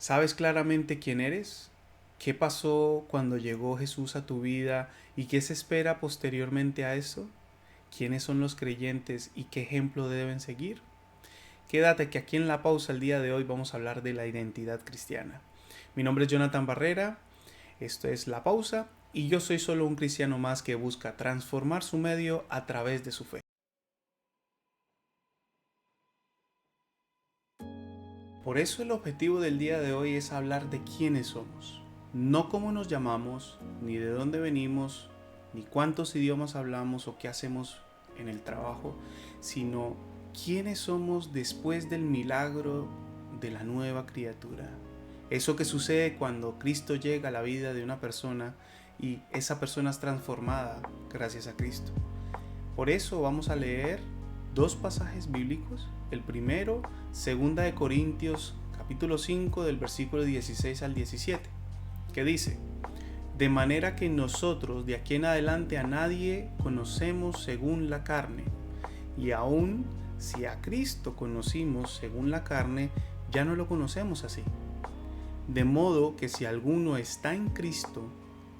¿Sabes claramente quién eres? ¿Qué pasó cuando llegó Jesús a tu vida y qué se espera posteriormente a eso? ¿Quiénes son los creyentes y qué ejemplo deben seguir? Quédate que aquí en la pausa el día de hoy vamos a hablar de la identidad cristiana. Mi nombre es Jonathan Barrera, esto es La Pausa y yo soy solo un cristiano más que busca transformar su medio a través de su fe. Por eso el objetivo del día de hoy es hablar de quiénes somos, no cómo nos llamamos, ni de dónde venimos, ni cuántos idiomas hablamos o qué hacemos en el trabajo, sino quiénes somos después del milagro de la nueva criatura. Eso que sucede cuando Cristo llega a la vida de una persona y esa persona es transformada gracias a Cristo. Por eso vamos a leer dos pasajes bíblicos. El primero, 2 Corintios capítulo 5 del versículo 16 al 17, que dice: de manera que nosotros de aquí en adelante a nadie conocemos según la carne, y aun si a Cristo conocimos según la carne, ya no lo conocemos así. De modo que si alguno está en Cristo,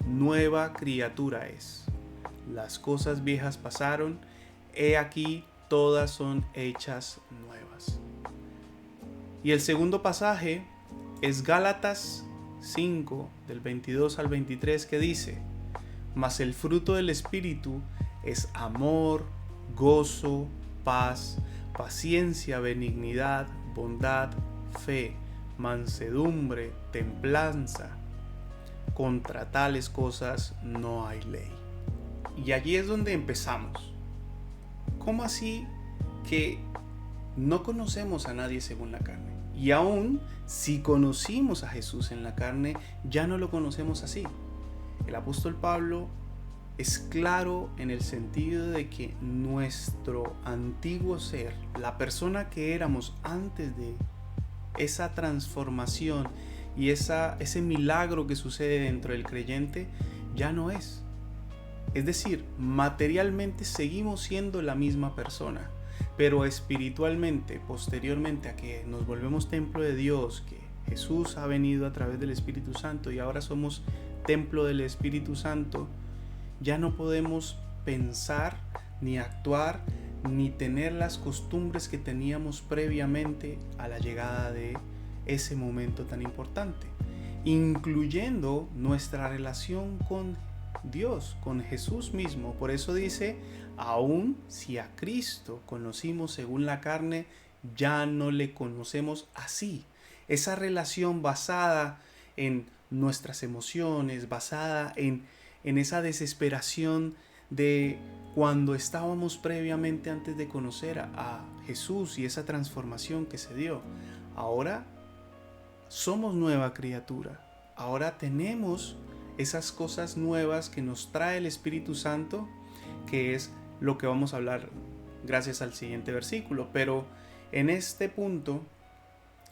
nueva criatura es. Las cosas viejas pasaron, he aquí todas son hechas nuevas. Y el segundo pasaje es Gálatas 5 del 22 al 23, que dice: mas el fruto del Espíritu es amor, gozo, paz, paciencia, benignidad, bondad, fe, mansedumbre, templanza. Contra tales cosas no hay ley. Y allí es donde empezamos. ¿Cómo así que no conocemos a nadie según la carne? Y aún si conocimos a Jesús en la carne, ya no lo conocemos así. El apóstol Pablo es claro en el sentido de que nuestro antiguo ser, la persona que éramos antes de esa transformación y ese milagro que sucede dentro del creyente, ya no es. Es decir, materialmente seguimos siendo la misma persona, pero espiritualmente, posteriormente a que nos volvemos templo de Dios, que Jesús ha venido a través del Espíritu Santo y ahora somos templo del Espíritu Santo, ya no podemos pensar, ni actuar, ni tener las costumbres que teníamos previamente a la llegada de ese momento tan importante, incluyendo nuestra relación con Dios, con Jesús mismo. Por eso dice: aun si a Cristo conocimos según la carne, ya no le conocemos así. Esa relación basada en nuestras emociones, basada en esa desesperación de cuando estábamos previamente antes de conocer a Jesús y esa transformación que se dio. Ahora somos nueva criatura. Ahora tenemos esas cosas nuevas que nos trae el Espíritu Santo, que es lo que vamos a hablar gracias al siguiente versículo. Pero en este punto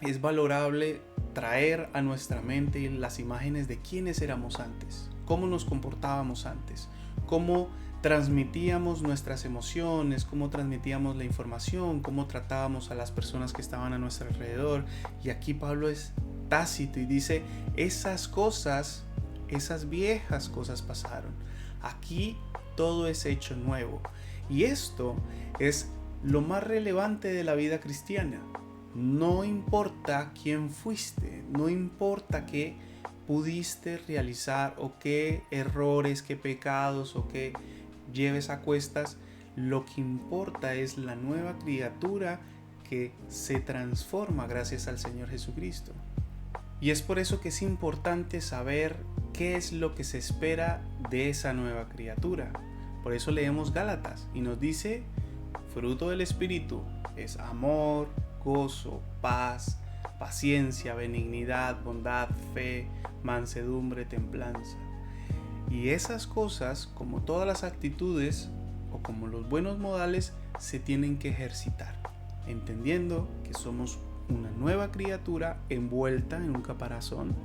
es valorable traer a nuestra mente las imágenes de quiénes éramos antes, cómo nos comportábamos antes, cómo transmitíamos nuestras emociones, cómo transmitíamos la información, cómo tratábamos a las personas que estaban a nuestro alrededor. Y aquí Pablo es tácito y dice: esas cosas, esas viejas cosas pasaron. Aquí todo es hecho nuevo. Y esto es lo más relevante de la vida cristiana. No importa quién fuiste, no importa qué pudiste realizar o qué errores, qué pecados o qué lleves a cuestas, lo que importa es la nueva criatura que se transforma gracias al Señor Jesucristo. Y es por eso que es importante saber qué es lo que se espera de esa nueva criatura. Por eso leemos Gálatas y nos dice: fruto del Espíritu es amor, gozo, paz, paciencia, benignidad, bondad, fe, mansedumbre, templanza. Y esas cosas, como todas las actitudes o como los buenos modales, se tienen que ejercitar, entendiendo que somos una nueva criatura envuelta en un caparazón,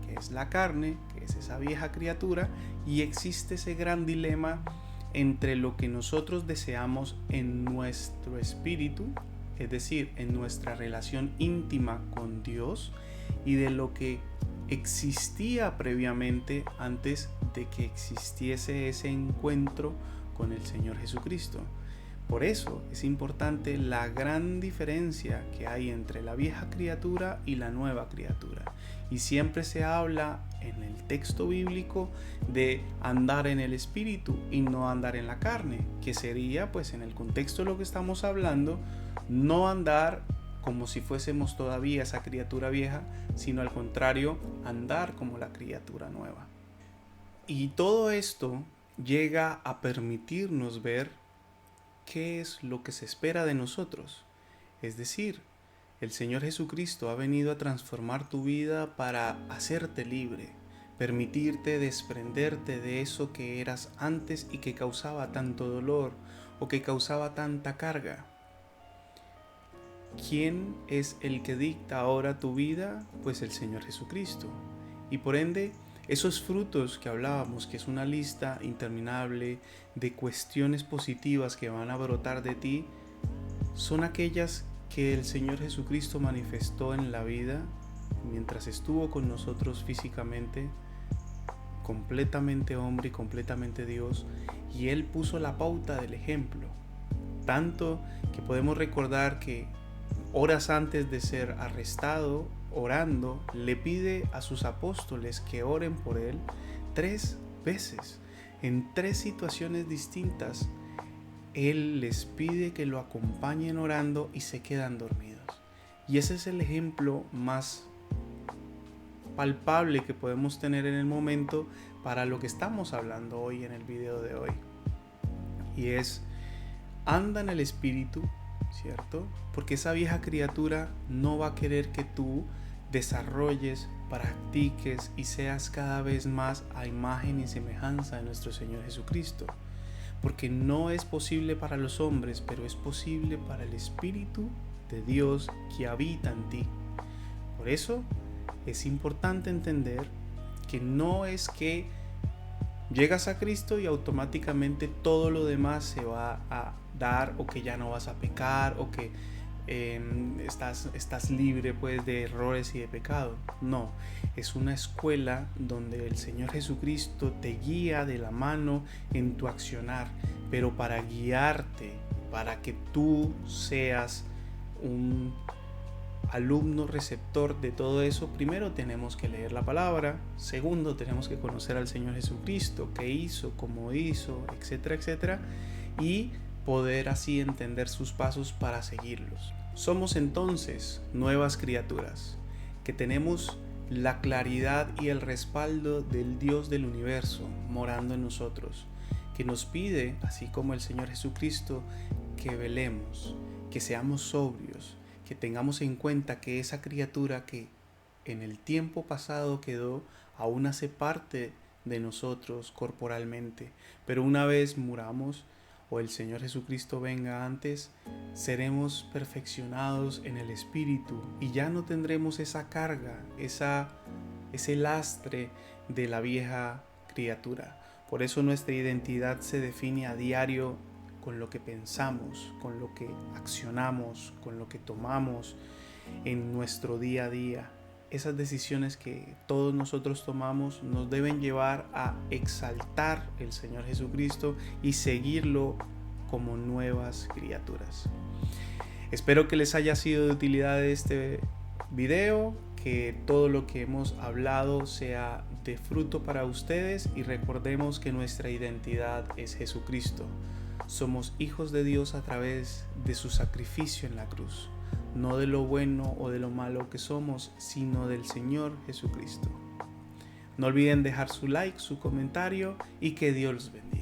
que es la carne, que es esa vieja criatura, y existe ese gran dilema entre lo que nosotros deseamos en nuestro espíritu, es decir, en nuestra relación íntima con Dios, y de lo que existía previamente antes de que existiese ese encuentro con el Señor Jesucristo. Por eso es importante la gran diferencia que hay entre la vieja criatura y la nueva criatura. Y siempre se habla en el texto bíblico de andar en el espíritu y no andar en la carne, que sería, pues en el contexto de lo que estamos hablando, no andar como si fuésemos todavía esa criatura vieja, sino al contrario, andar como la criatura nueva. Y todo esto llega a permitirnos ver qué es lo que se espera de nosotros. Es decir, el Señor Jesucristo ha venido a transformar tu vida para hacerte libre, permitirte desprenderte de eso que eras antes y que causaba tanto dolor o que causaba tanta carga. ¿Quién es el que dicta ahora tu vida? Pues el Señor Jesucristo. Y por ende, esos frutos que hablábamos, que es una lista interminable de cuestiones positivas que van a brotar de ti, son aquellas que el Señor Jesucristo manifestó en la vida mientras estuvo con nosotros físicamente, completamente hombre y completamente Dios, y Él puso la pauta del ejemplo. Tanto que podemos recordar que horas antes de ser arrestado, orando, le pide a sus apóstoles que oren por él 3 veces. En 3 situaciones distintas, él les pide que lo acompañen orando y se quedan dormidos. Y ese es el ejemplo más palpable que podemos tener en el momento para lo que estamos hablando hoy en el video de hoy. Y es, anda en el espíritu, ¿cierto? Porque esa vieja criatura no va a querer que tú desarrolles, practiques y seas cada vez más a imagen y semejanza de nuestro Señor Jesucristo. Porque no es posible para los hombres, pero es posible para el Espíritu de Dios que habita en ti. Por eso es importante entender que no es que llegas a Cristo y automáticamente todo lo demás se va a dar, o que ya no vas a pecar, o que estás libre pues de errores y de pecado. No, es una escuela donde el Señor Jesucristo te guía de la mano en tu accionar, pero para guiarte, para que tú seas un alumno receptor de todo eso, primero tenemos que leer la palabra, segundo tenemos que conocer al Señor Jesucristo, qué hizo, cómo hizo, etcétera, etcétera, y poder así entender sus pasos para seguirlos. Somos entonces nuevas criaturas, que tenemos la claridad y el respaldo del Dios del universo morando en nosotros, que nos pide, así como el Señor Jesucristo, que velemos, que seamos sobrios, que tengamos en cuenta que esa criatura que en el tiempo pasado quedó, aún hace parte de nosotros corporalmente, pero una vez muramos o el Señor Jesucristo venga antes, seremos perfeccionados en el espíritu y ya no tendremos esa carga, ese lastre de la vieja criatura. Por eso nuestra identidad se define a diario con lo que pensamos, con lo que accionamos, con lo que tomamos en nuestro día a día. Esas decisiones que todos nosotros tomamos nos deben llevar a exaltar el Señor Jesucristo y seguirlo como nuevas criaturas. Espero que les haya sido de utilidad este video, que todo lo que hemos hablado sea de fruto para ustedes, y recordemos que nuestra identidad es Jesucristo. Somos hijos de Dios a través de su sacrificio en la cruz, no de lo bueno o de lo malo que somos, sino del Señor Jesucristo. No olviden dejar su like, su comentario, y que Dios los bendiga.